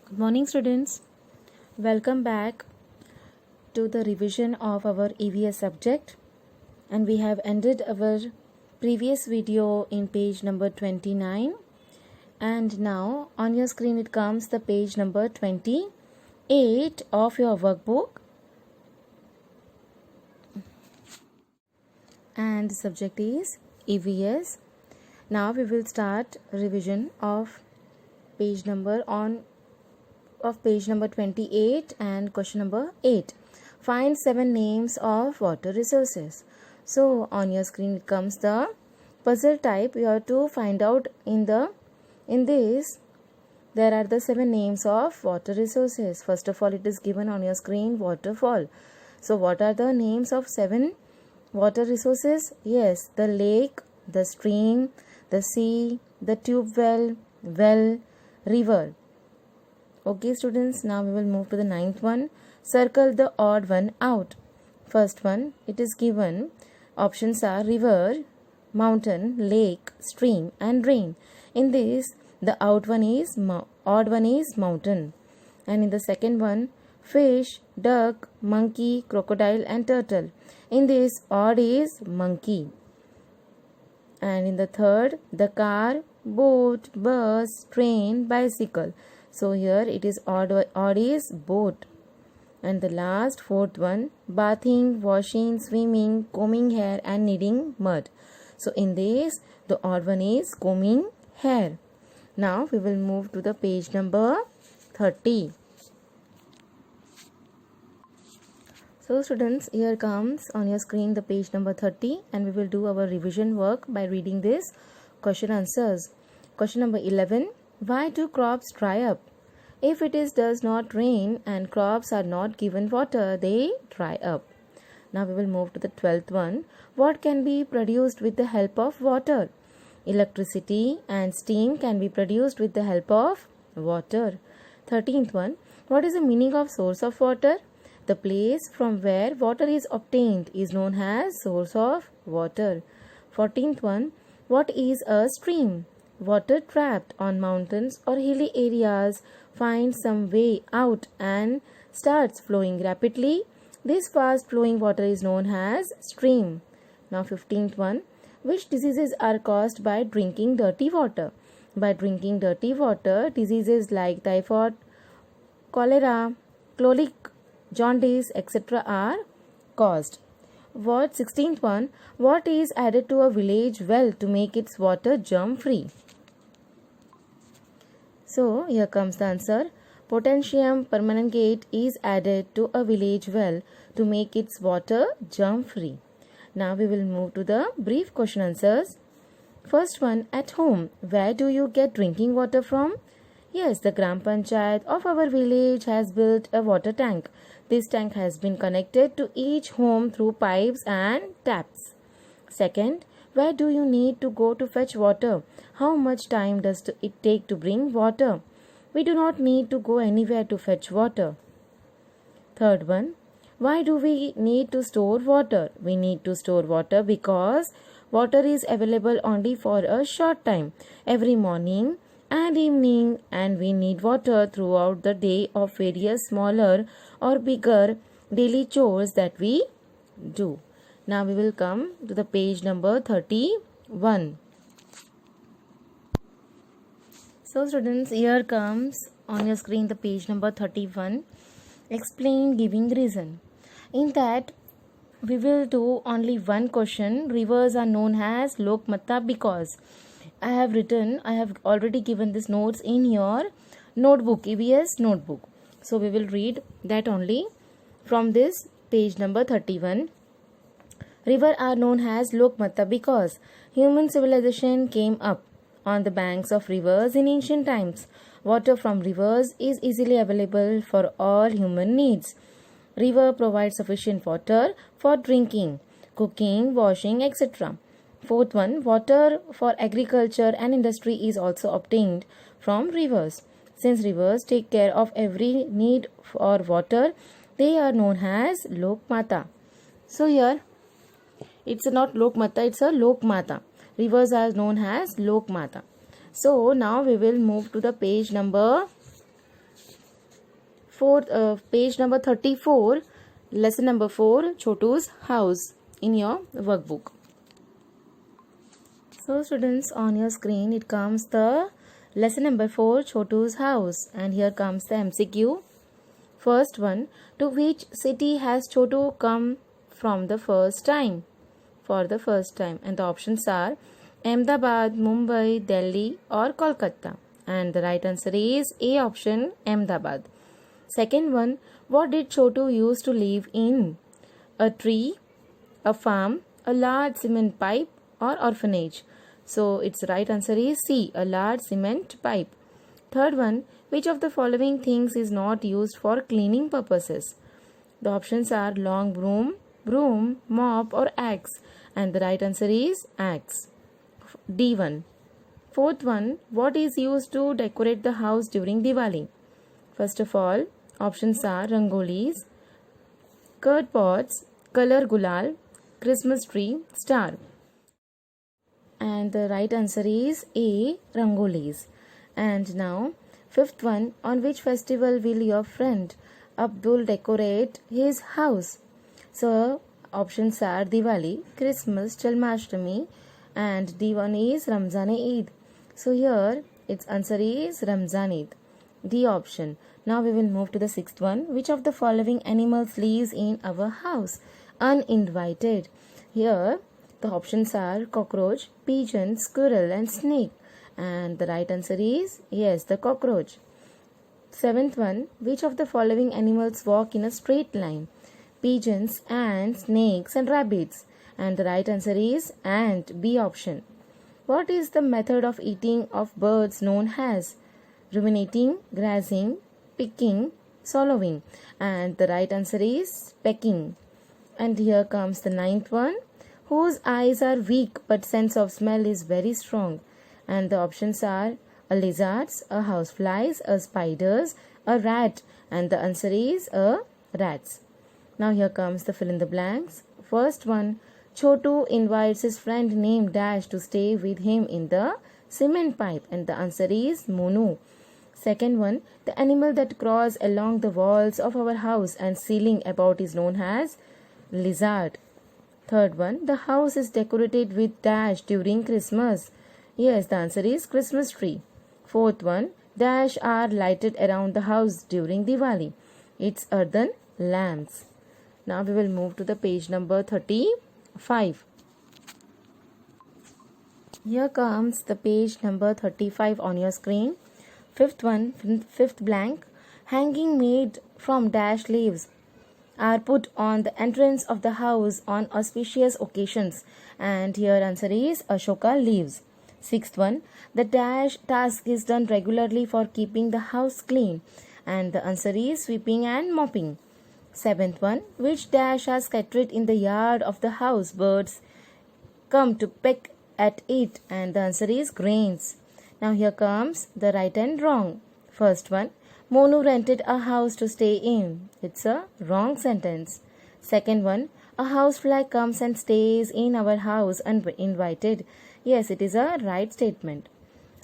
Good morning, students. Welcome back to the revision of our EVS subject, and we have ended our previous video in page number 29, and now on your screen it comes the page number 28 of your workbook, and the subject is EVS. Now we will start revision of page number 28 and question number 8. Find 7 names of water resources. So on your screen it comes the puzzle type. You have to find out in this there are the 7 names of water resources. First of all, it is given on your screen waterfall. So what are the names of 7 water resources? Yes, the lake, the stream, the sea, the tube well, river. Okay, students, now we will move to the 9th one. Circle the odd one out. First one, it is given. Options are river, mountain, lake, stream and rain. In this, the odd one is mountain. And in the second one, fish, duck, monkey, crocodile and turtle. In this, odd is monkey. And in the third, the car, boat, bus, train, bicycle. So here it is odd is boat. And the last, fourth one, bathing, washing, swimming, combing hair and kneading mud. So in this, the odd one is combing hair. Now we will move to the page number 30. So students, here comes on your screen the page number 30, and we will do our revision work by reading this question answers. Question number 11. Why do crops dry up? If it does not rain and crops are not given water, they dry up. Now we will move to the 12th one. What can be produced with the help of water? Electricity and steam can be produced with the help of water. 13th one. What is the meaning of source of water? The place from where water is obtained is known as source of water. 14th one. What is a stream? Water trapped on mountains or hilly areas finds some way out and starts flowing rapidly. This fast flowing water is known as stream. Now 15th one. Which diseases are caused by drinking dirty water? By drinking dirty water, diseases like typhoid, cholera, colic, jaundice, etc. are caused. 16th one. What is added to a village well to make its water germ free? So here comes the answer. Potassium permanganate is added to a village well to make its water germ free. Now we will move to the brief question answers. First one, at home, where do you get drinking water from? Yes, the Gram Panchayat of our village has built a water tank. This tank has been connected to each home through pipes and taps. Second, where do you need to go to fetch water? How much time does it take to bring water? We do not need to go anywhere to fetch water. Third one, why do we need to store water? We need to store water because water is available only for a short time, every morning and evening, and we need water throughout the day of various smaller or bigger daily chores that we do. Now we will come to the page number 31. So students, here comes on your screen the page number 31. Explain giving reason. In that we will do only one question. Rivers are known as Lokmata because I have already given this notes in your notebook, EVS notebook. So we will read that only from this page number 31. Rivers are known as Lokmata because human civilization came up on the banks of rivers in ancient times. Water from rivers is easily available for all human needs. River provides sufficient water for drinking, cooking, washing, etc. Fourth one, water for agriculture and industry is also obtained from rivers. Since rivers take care of every need for water, they are known as Lokmata. So here, it's not Lokmata, it's a Lokmata. Rivers are known as Lokmata. So now we will move to the page number page number 34, lesson number 4, Chotu's house in your workbook. So students, on your screen it comes the lesson number 4, Chotu's house, and here comes the MCQ. First one, to which city has Chotu come from the first time? For the first time, and the options are Ahmedabad, Mumbai, Delhi or Kolkata, and the right answer is A option, Ahmedabad. Second one, what did Chotu used to live in? A tree, a farm, a large cement pipe or orphanage? So its right answer is C, a large cement pipe. Third one, which of the following things is not used for cleaning purposes? The options are long broom, mop or axe, and the right answer is axe. D1. Fourth one, what is used to decorate the house during Diwali? First of all, options are rangolis, curd pots, color gulal, Christmas tree, star. And the right answer is A, rangolis. And now, fifth one, on which festival will your friend Abdul decorate his house? So, options are Diwali, Christmas, Janmashtami, and D1 is Ramzan-e-Eid. So, here its answer is Ramzan-Eid. D option. Now we will move to the sixth one. Which of the following animals lives in our house uninvited? Here the options are cockroach, pigeon, squirrel and snake. And the right answer is yes, the cockroach. Seventh one, which of the following animals walk in a straight line? Pigeons, ants, snakes and rabbits. And the right answer is ant, B option. What is the method of eating of birds known as? Ruminating, grazing, picking, swallowing. And the right answer is pecking. And here comes the ninth one. Whose eyes are weak but sense of smell is very strong? And the options are a lizards, a houseflies, a spiders, a rat. And the answer is a rats. Now here comes the fill in the blanks. First one, Chotu invites his friend named Dash to stay with him in the cement pipe. And the answer is Monu. Second one, the animal that crawls along the walls of our house and ceiling about is known as lizard. Third one, the house is decorated with dash during Christmas. Yes, the answer is Christmas tree. Fourth one, dash are lighted around the house during Diwali. It's earthen lamps. Now we will move to the page number 35. Here comes the page number 35 on your screen. Fifth one, fifth blank, hanging made from dash leaves are put on the entrance of the house on auspicious occasions. And here answer is Ashoka leaves. Sixth one, the dash task is done regularly for keeping the house clean. And the answer is sweeping and mopping. Seventh one, which dash are scattered in the yard of the house? Birds come to peck at it. And the answer is grains. Now here comes the right and wrong. First one, Monu rented a house to stay in. It's a wrong sentence. Second one, a housefly comes and stays in our house uninvited. Yes, it is a right statement.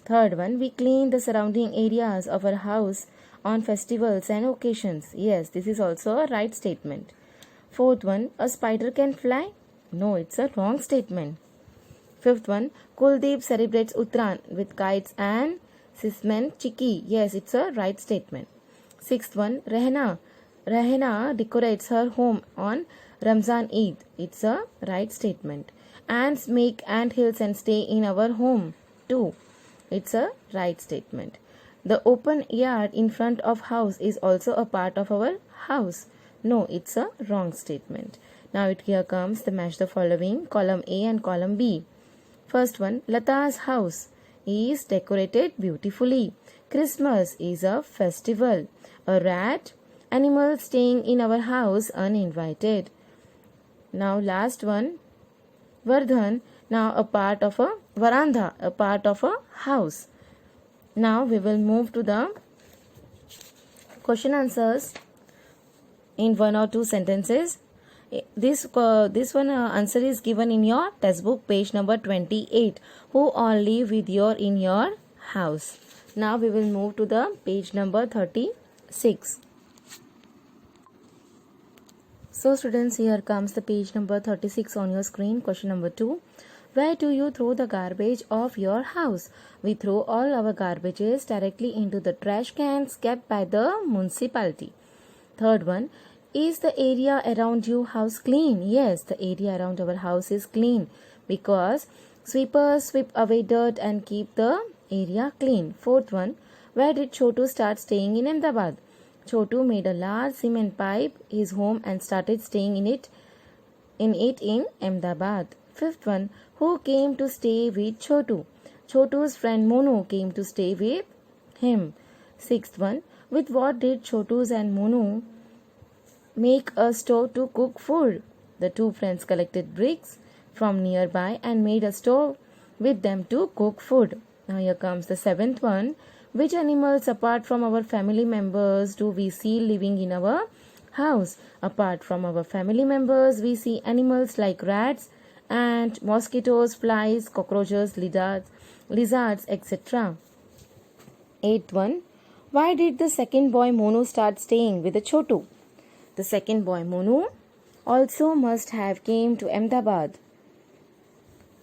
Third one, we clean the surrounding areas of our house on festivals and occasions. Yes, this is also a right statement. Fourth one, a spider can fly. No, it's a wrong statement. Fifth one, Kuldeep celebrates Uttran with kites and Sisman Chiki. Yes, it's a right statement. Sixth one, Rehna decorates her home on Ramzan Eid. It's a right statement. Ants make ant hills and stay in our home too. It's a right statement. The open yard in front of house is also a part of our house. No, it's a wrong statement. Now here comes the match the following, column A and column B. First one, Lata's house is decorated beautifully. Christmas is a festival. A rat, animal staying in our house uninvited. Now last one, Vardhan, now a part of a veranda, a part of a house. Now we will move to the question answers in one or two sentences. This one answer is given in your textbook page number 28. Who all live with you in your house? Now we will move to the page number 36. So students, here comes the page number 36 on your screen. Question number 2. Where do you throw the garbage of your house? We throw all our garbages directly into the trash cans kept by the municipality. Third one. Is the area around your house clean? Yes, the area around our house is clean because sweepers sweep away dirt and keep the area clean. Fourth one. Where did Chotu start staying in Ahmedabad? Chotu made a large cement pipe his home and started staying in it in Ahmedabad. Fifth one. Who came to stay with Chotu? Chotu's friend Monu came to stay with him. Sixth one. With what did Chotu's and Monu make a stove to cook food? The two friends collected bricks from nearby and made a stove with them to cook food. Now here comes the seventh one. Which animals apart from our family members do we see living in our house? Apart from our family members, we see animals like rats, ants, mosquitoes, flies, cockroaches, lizards, etc. Eighth one. Why did the second boy Monu start staying with the Chotu? The second boy Monu also must have came to Ahmedabad.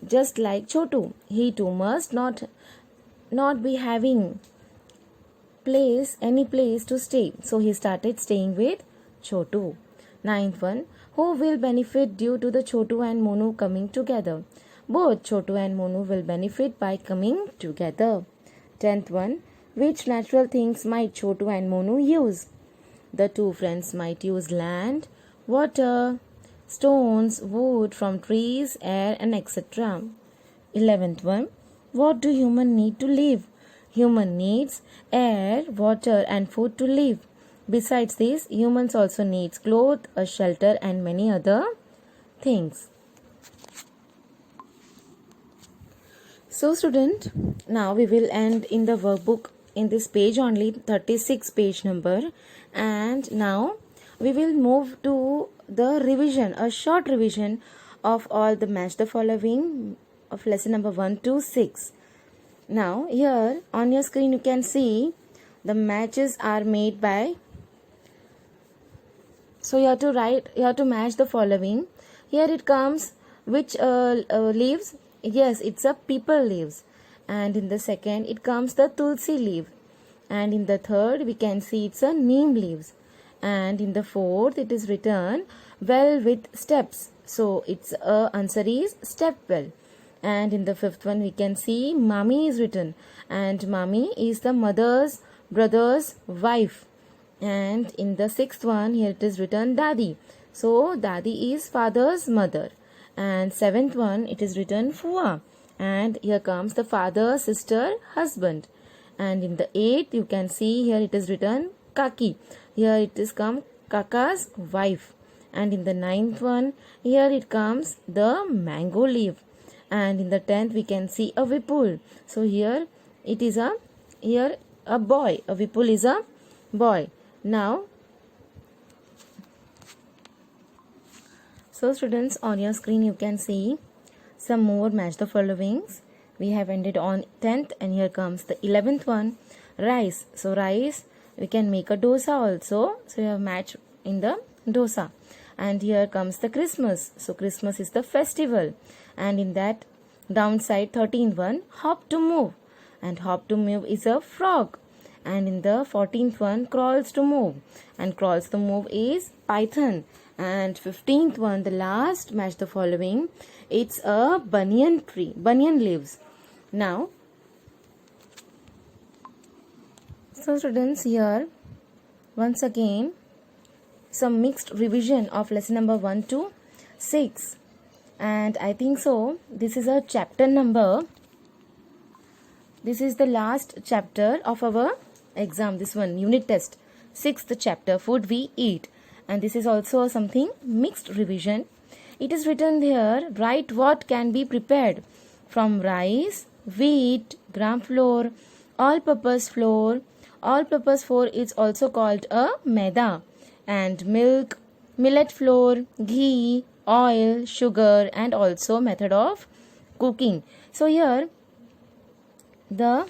Just like Chotu, he too must not be having any place to stay. So he started staying with Chotu. Ninth one. Who will benefit due to the Chotu and Monu coming together? Both Chotu and Monu will benefit by coming together. Tenth one. Which natural things might Chotu and Monu use? The two friends might use land, water, stones, wood from trees, air, and etc. 11th one. What do humans need to live? Human needs air, water, and food to live. Besides this, humans also needs clothes, a shelter, and many other things. So student, now we will end in the workbook in this page only, 36 page number, and now we will move to the revision, a short revision of all the match the following of lesson number 1 to 6. Now here on your screen you can see the matches are made by, so you have to match the following. Here it comes which leaves. Yes, it's a people leaves, and in the second it comes the tulsi leaf, and in the third we can see it's a neem leaves, and in the fourth it is written well with steps, so its answer is step well. And in the fifth one we can see Mami is written, and Mami is the mother's brother's wife. And in the sixth one here it is written Dadi, so Dadi is father's mother. And seventh one it is written Fua, and here comes the father, sister, husband. And in the eighth you can see here it is written Kaki, here it is come Kaka's wife. And in the ninth one here it comes the mango leaf. And in the 10th we can see a Vipul, so here it is a boy, a Vipul is a boy. Now so students, on your screen you can see some more match the followings. We have ended on 10th, and here comes the 11th one, rice. So rice we can make a dosa also, so you have match in the dosa. And here comes the Christmas, so Christmas is the festival. And in that downside 13th one, hop to move, and hop to move is a frog. And in the 14th one, crawls to move, and crawls to move is python. And 15th one, the last match the following, it's a banyan tree, banyan leaves. Now so students, here once again some mixed revision of lesson number 1 to 6, and I think so this is a chapter number, this is the last chapter of our exam, this one unit test, 6th chapter, food we eat. And this is also something mixed revision. It is written here, write what can be prepared from rice, wheat, gram flour, all-purpose flour. All-purpose flour is also called a maida, and milk, millet flour, ghee, oil, sugar, and also method of cooking. So here the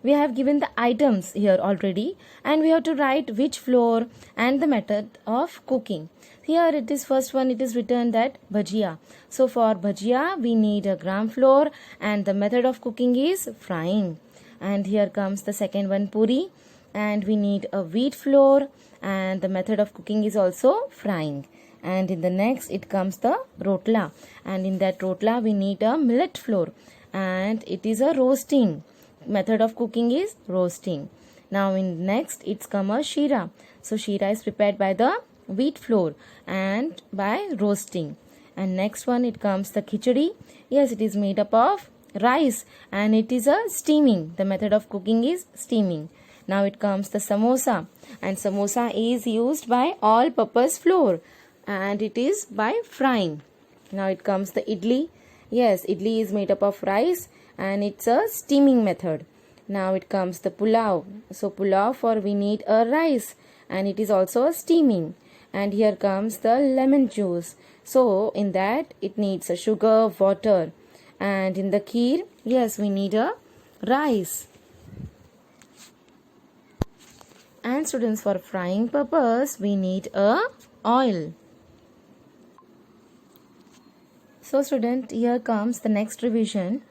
we have given the items here already, and we have to write which flour and the method of cooking. Here it is, first one, it is written that bhajia. So for bhajia we need a gram flour and the method of cooking is frying. And here comes the second one, puri, and we need a wheat flour and the method of cooking is also frying. And in the next it comes the rotla, and in that rotla we need a millet flour and it is a roasting. Method of cooking is roasting. Now in next it's come a shira. So shira is prepared by the wheat flour and by roasting. And next one it comes the khichdi. Yes, it is made up of rice and it is a steaming. The method of cooking is steaming. Now it comes the samosa, and samosa is used by all purpose flour and it is by frying. Now it comes the idli. Yes, idli is made up of rice and it's a steaming method. Now it comes the pulao. So pulao, for we need a rice and it is also a steaming. And here comes the lemon juice. So in that it needs a sugar, water. And in the kheer, yes, we need a rice. And students, for frying purpose we need a oil. So student, here comes the next revision.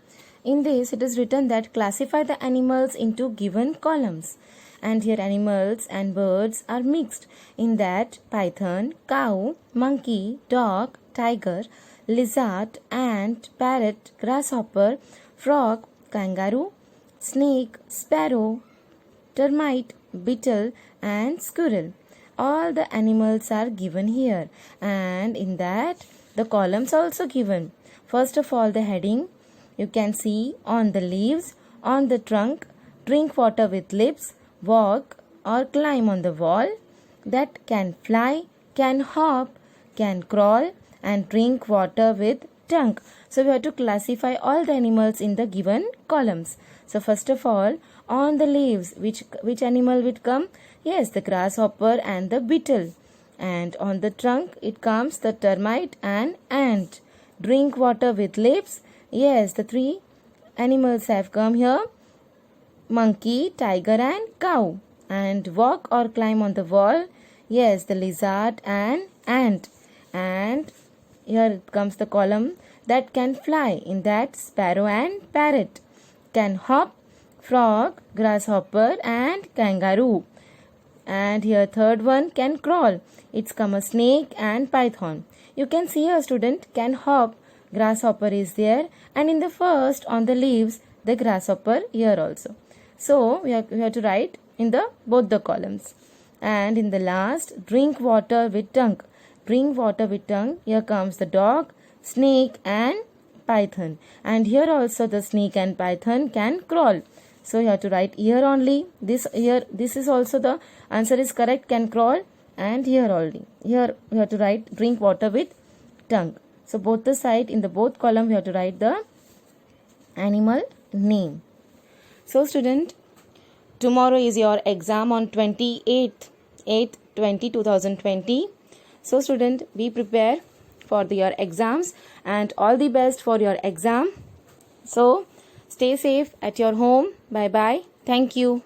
In this it is written that classify the animals into given columns, and here animals and birds are mixed. In that python, cow, monkey, dog, tiger, lizard, ant, parrot, grasshopper, frog, kangaroo, snake, sparrow, termite, beetle and squirrel. All the animals are given here, and in that the columns are also given. First of all, the heading you can see on the leaves, on the trunk, drink water with lips, walk or climb on the wall, that can fly, can hop, can crawl and drink water with tongue. So we have to classify all the animals in the given columns. So first of all, on the leaves, which animal would come? Yes, the grasshopper and the beetle. And on the trunk it comes the termite and ant. Drink water with lips. Yes, the three animals have come here: monkey, tiger and cow. And walk or climb on the wall. Yes, the lizard and ant. And here comes the column that can fly. In that, sparrow and parrot. Can hop, frog, grasshopper and kangaroo. And here third one, can crawl. It's come a snake and python. You can see a student, can hop, grasshopper is there, and in the first on the leaves the grasshopper here also. So we have to write in the both the columns. And in the last, drink water with tongue. Drink water with tongue. Here comes the dog, snake and python. And here also the snake and python can crawl. So you have to write here only. This is also the answer is correct, can crawl, and here only. Here we have to write drink water with tongue. So both the side, in the both column we have to write the animal name. So student, tomorrow is your exam on 28th 2020. So student, be prepared for your exams and all the best for your exam. So stay safe at your home. Bye bye. Thank you.